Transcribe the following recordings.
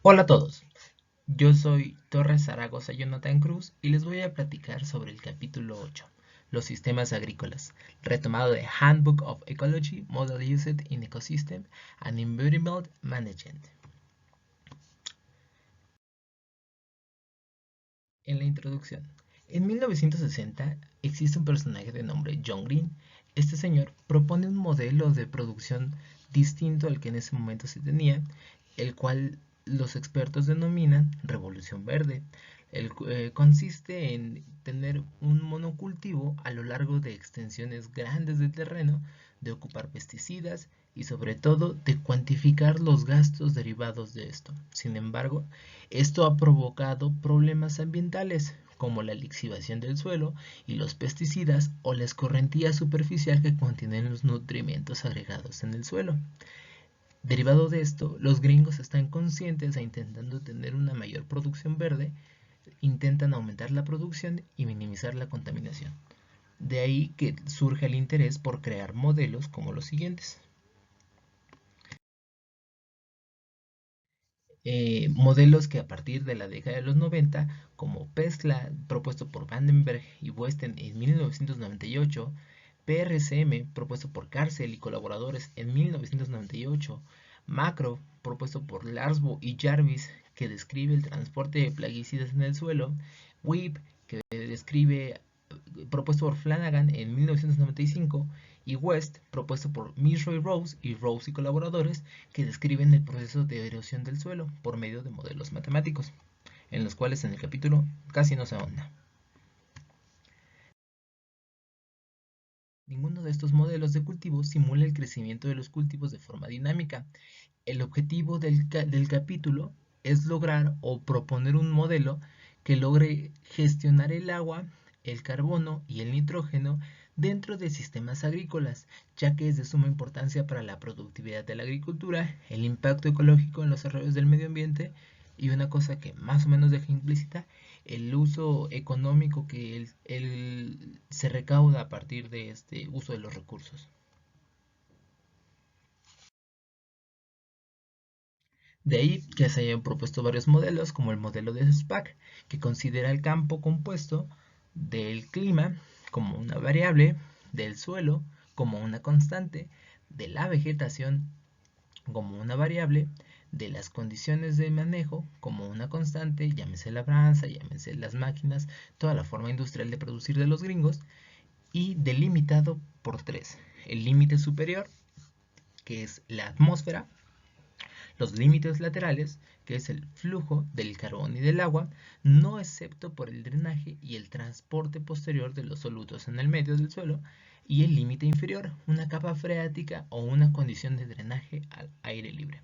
Hola a todos, yo soy Torres Zaragoza Jonathan Cruz y les voy a platicar sobre el capítulo 8, los sistemas agrícolas, retomado de Handbook of Ecology, Model Used in Ecosystem and Environment Management. En la introducción, en 1960 existe un personaje de nombre John Green. Este señor propone un modelo de producción distinto al que en ese momento se tenía, el cual los expertos denominan revolución verde. Consiste en tener un monocultivo a lo largo de extensiones grandes de terreno, de ocupar pesticidas y sobre todo de cuantificar los gastos derivados de esto. Sin embargo, esto ha provocado problemas ambientales como la lixiviación del suelo y los pesticidas o la escorrentía superficial que contienen los nutrimentos agregados en el suelo. Derivado de esto, los gringos están conscientes e intentando tener una mayor producción verde, intentan aumentar la producción y minimizar la contaminación. De ahí que surge el interés por crear modelos como los siguientes. Modelos que a partir de la década de los 90, como PESLA, propuesto por Vandenberg y Westen en 1998, PRCM, propuesto por Carcel y colaboradores en 1998, Macro, propuesto por Larsbo y Jarvis, que describe el transporte de plaguicidas en el suelo, WIP, que describe, propuesto por Flanagan en 1995, y West, propuesto por Mishra y Rose y colaboradores, que describen el proceso de erosión del suelo por medio de modelos matemáticos, en los cuales en el capítulo casi no se ahonda. Ninguno de estos modelos de cultivo simula el crecimiento de los cultivos de forma dinámica. El objetivo del capítulo es lograr o proponer un modelo que logre gestionar el agua, el carbono y el nitrógeno dentro de sistemas agrícolas, ya que es de suma importancia para la productividad de la agricultura, el impacto ecológico en los arroyos del medio ambiente y una cosa que más o menos deja implícita, el uso económico que se recauda a partir de este uso de los recursos. De ahí que se hayan propuesto varios modelos, como el modelo de SPAC, que considera el campo compuesto del clima como una variable, del suelo como una constante, de la vegetación como una variable, de las condiciones de manejo como una constante, llámese labranza, llámese las máquinas, toda la forma industrial de producir de los gringos, y delimitado por tres. El límite superior, que es la atmósfera, los límites laterales, que es el flujo del carbón y del agua, no excepto por el drenaje y el transporte posterior de los solutos en el medio del suelo, y el límite inferior, una capa freática o una condición de drenaje al aire libre.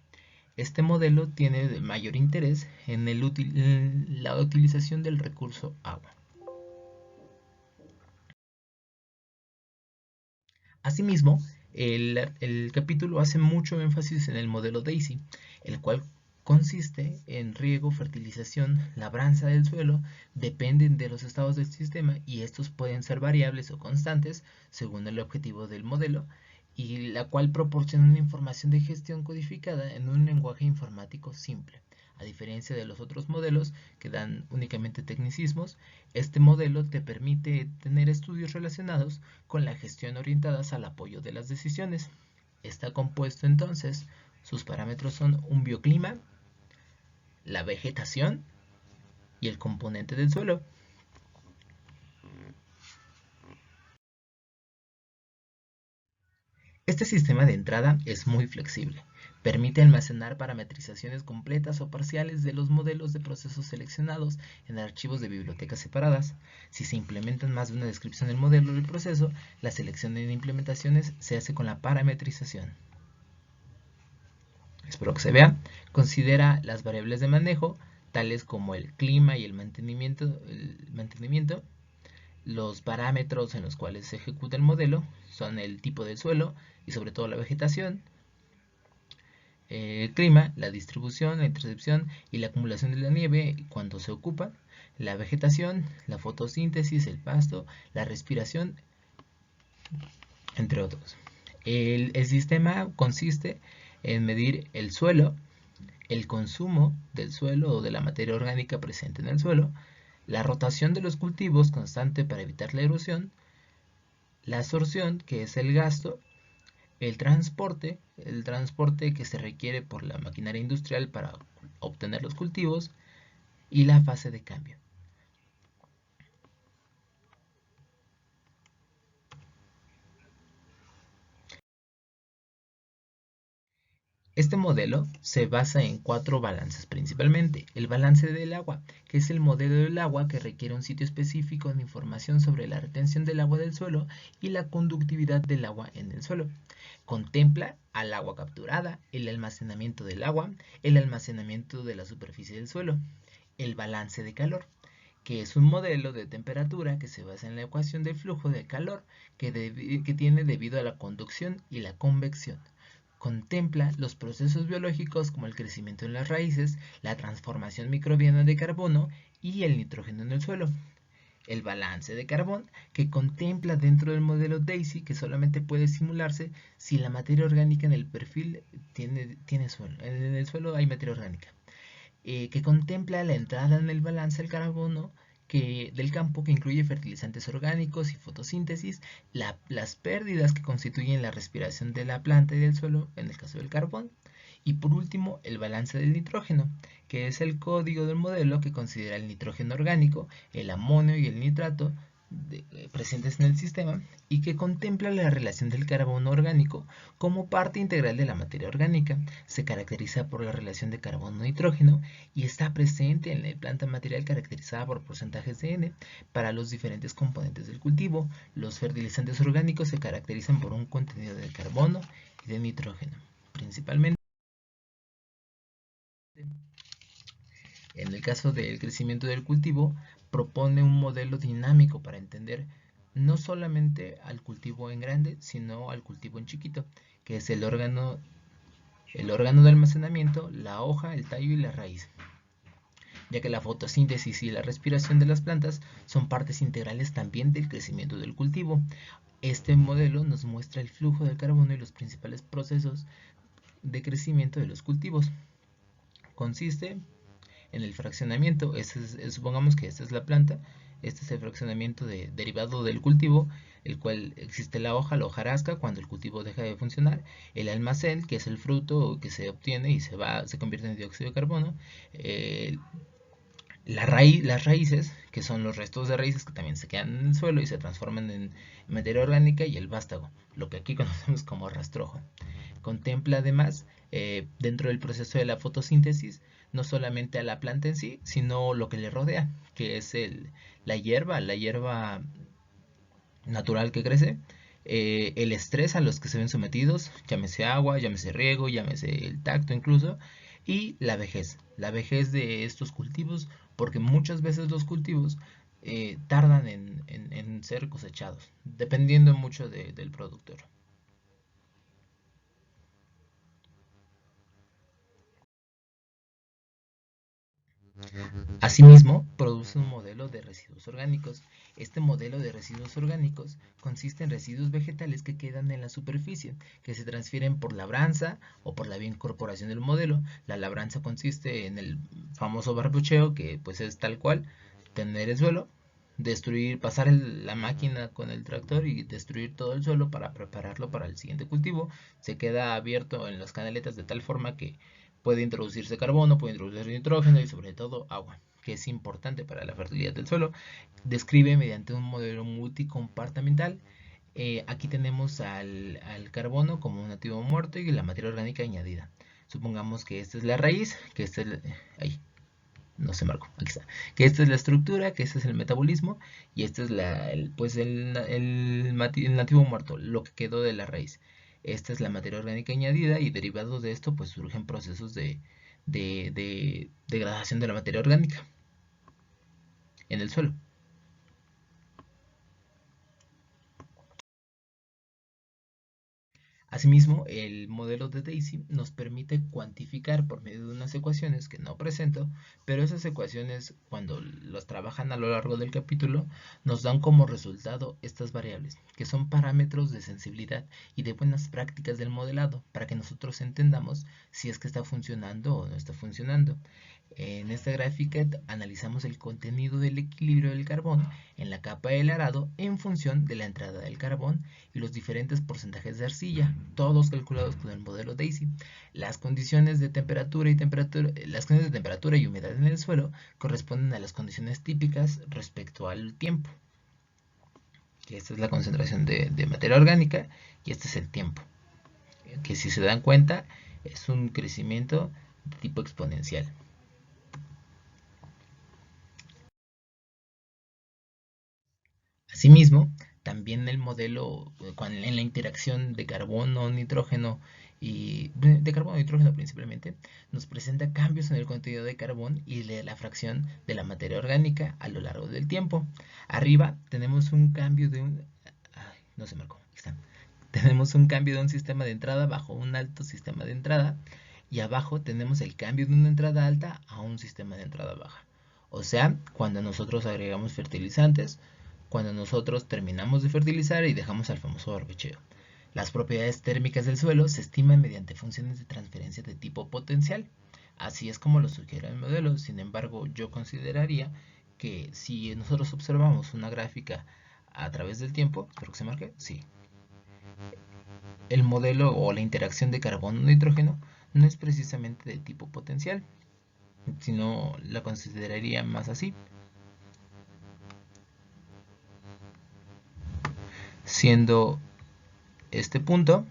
Este modelo tiene de mayor interés en la utilización del recurso agua. Asimismo, el capítulo hace mucho énfasis en el modelo DAISY, el cual consiste en riego, fertilización, labranza del suelo, dependen de los estados del sistema y estos pueden ser variables o constantes según el objetivo del modelo, y la cual proporciona una información de gestión codificada en un lenguaje informático simple. A diferencia de los otros modelos que dan únicamente tecnicismos, este modelo te permite tener estudios relacionados con la gestión orientadas al apoyo de las decisiones. Está compuesto entonces, sus parámetros son un bioclima, la vegetación y el componente del suelo. Este sistema de entrada es muy flexible. Permite almacenar parametrizaciones completas o parciales de los modelos de procesos seleccionados en archivos de bibliotecas separadas. Si se implementan más de una descripción del modelo o del proceso, la selección de implementaciones se hace con la parametrización. Espero que se vea. Considera las variables de manejo, tales como el clima y el mantenimiento. Los parámetros en los cuales se ejecuta el modelo son el tipo del suelo y sobre todo la vegetación, el clima, la distribución, la intercepción y la acumulación de la nieve cuando se ocupa, la vegetación, la fotosíntesis, el pasto, la respiración, entre otros. El sistema consiste en medir el suelo, el consumo del suelo o de la materia orgánica presente en el suelo, la rotación de los cultivos constante para evitar la erosión, la absorción, que es el gasto, el transporte que se requiere por la maquinaria industrial para obtener los cultivos, y la fase de cambio. Este modelo se basa en 4 balances principalmente. El balance del agua, que es el modelo del agua que requiere un sitio específico de información sobre la retención del agua del suelo y la conductividad del agua en el suelo. Contempla al agua capturada, el almacenamiento del agua, el almacenamiento de la superficie del suelo, el balance de calor, que es un modelo de temperatura que se basa en la ecuación del flujo de calor que tiene debido a la conducción y la convección. Contempla los procesos biológicos como el crecimiento en las raíces, la transformación microbiana de carbono y el nitrógeno en el suelo. El balance de carbón, que contempla dentro del modelo DAISY que solamente puede simularse si la materia orgánica en el perfil tiene suelo. En el suelo hay materia orgánica. Que contempla la entrada en el balance del carbono del campo, que incluye fertilizantes orgánicos y fotosíntesis, las pérdidas que constituyen la respiración de la planta y del suelo en el caso del carbón, y por último el balance del nitrógeno, que es el código del modelo que considera el nitrógeno orgánico, el amonio y el nitrato presentes en el sistema, y que contempla la relación del carbono orgánico como parte integral de la materia orgánica. Se caracteriza por la relación de carbono-nitrógeno y está presente en la planta material caracterizada por porcentajes de N para los diferentes componentes del cultivo. Los fertilizantes orgánicos se caracterizan por un contenido de carbono y de nitrógeno, principalmente. En el caso del crecimiento del cultivo, propone un modelo dinámico para entender no solamente al cultivo en grande, sino al cultivo en chiquito, que es el órgano de almacenamiento, la hoja, el tallo y la raíz, ya que la fotosíntesis y la respiración de las plantas son partes integrales también del crecimiento del cultivo. Este modelo nos muestra el flujo del carbono y los principales procesos de crecimiento de los cultivos. Consiste en el fraccionamiento. Supongamos que esta es la planta, este es el fraccionamiento derivado del cultivo, el cual existe la hojarasca cuando el cultivo deja de funcionar, el almacén, que es el fruto que se obtiene y se convierte en dióxido de carbono, las raíces, que son los restos de raíces que también se quedan en el suelo y se transforman en materia orgánica, y el vástago, lo que aquí conocemos como rastrojo. Contempla además, dentro del proceso de la fotosíntesis, no solamente a la planta en sí, sino lo que le rodea, que es la hierba natural que crece, el estrés a los que se ven sometidos, llámese agua, llámese riego, llámese el tacto incluso, y la vejez de estos cultivos, porque muchas veces los cultivos tardan en ser cosechados, dependiendo mucho del productor. Asimismo, produce un modelo de residuos orgánicos. Este modelo de residuos orgánicos consiste en residuos vegetales que quedan en la superficie, que se transfieren por labranza o por la bioincorporación del modelo. La labranza consiste en el famoso barbucheo, que pues es tal cual, tener el suelo, pasar la máquina con el tractor y destruir todo el suelo para prepararlo para el siguiente cultivo. Se queda abierto en las canaletas de tal forma que puede introducirse carbono, puede introducirse nitrógeno y sobre todo agua, que es importante para la fertilidad del suelo. Describe mediante un modelo multicompartimental. Aquí tenemos al carbono como un activo muerto y la materia orgánica añadida. Supongamos que esta es la raíz, que esta es ahí, no se marcó, aquí está. Que esta es la estructura, que este es el metabolismo y este es el nativo muerto, lo que quedó de la raíz. Esta es la materia orgánica añadida y derivados de esto pues surgen procesos de degradación de la materia orgánica en el suelo. Asimismo, el modelo de Daisy nos permite cuantificar por medio de unas ecuaciones que no presento, pero esas ecuaciones, cuando las trabajan a lo largo del capítulo, nos dan como resultado estas variables, que son parámetros de sensibilidad y de buenas prácticas del modelado, para que nosotros entendamos si es que está funcionando o no está funcionando. En esta gráfica analizamos el contenido del equilibrio del carbón en la capa del arado en función de la entrada del carbón y los diferentes porcentajes de arcilla, todos calculados con el modelo Daisy. Las condiciones de temperatura y humedad en el suelo corresponden a las condiciones típicas respecto al tiempo. Esta es la concentración de materia orgánica y este es el tiempo, que si se dan cuenta es un crecimiento de tipo exponencial. Asimismo, también el modelo, en la interacción de carbono-nitrógeno y de carbono-nitrógeno principalmente, nos presenta cambios en el contenido de carbón y de la fracción de la materia orgánica a lo largo del tiempo. Arriba tenemos un cambio de un... Ay, no se marcó, aquí está. Tenemos un cambio de un sistema de entrada bajo un alto sistema de entrada y abajo tenemos el cambio de una entrada alta a un sistema de entrada baja. O sea, cuando nosotros agregamos fertilizantes, cuando nosotros terminamos de fertilizar y dejamos al famoso barbecheo. Las propiedades térmicas del suelo se estiman mediante funciones de transferencia de tipo potencial. Así es como lo sugiere el modelo. Sin embargo, yo consideraría que si nosotros observamos una gráfica a través del tiempo, espero que se marque, sí. El modelo o la interacción de carbono-nitrógeno no es precisamente de tipo potencial, sino la consideraría más así, siendo este punto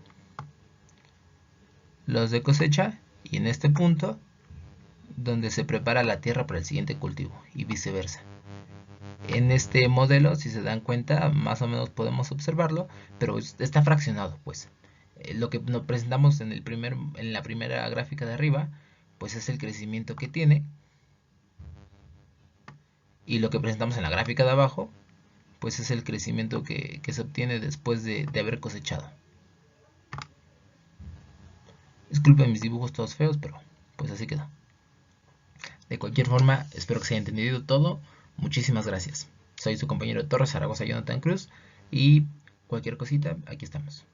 los de cosecha y en este punto donde se prepara la tierra para el siguiente cultivo y viceversa. En este modelo, si se dan cuenta, más o menos podemos observarlo, pero está fraccionado, pues. Lo que nos presentamos en la primera gráfica de arriba, pues es el crecimiento que tiene, y lo que presentamos en la gráfica de abajo, pues es el crecimiento que se obtiene después de haber cosechado. Disculpen mis dibujos todos feos, pero pues así quedó. De cualquier forma, espero que se haya entendido todo. Muchísimas gracias. Soy su compañero Torres Zaragoza Jonathan Cruz y cualquier cosita, aquí estamos.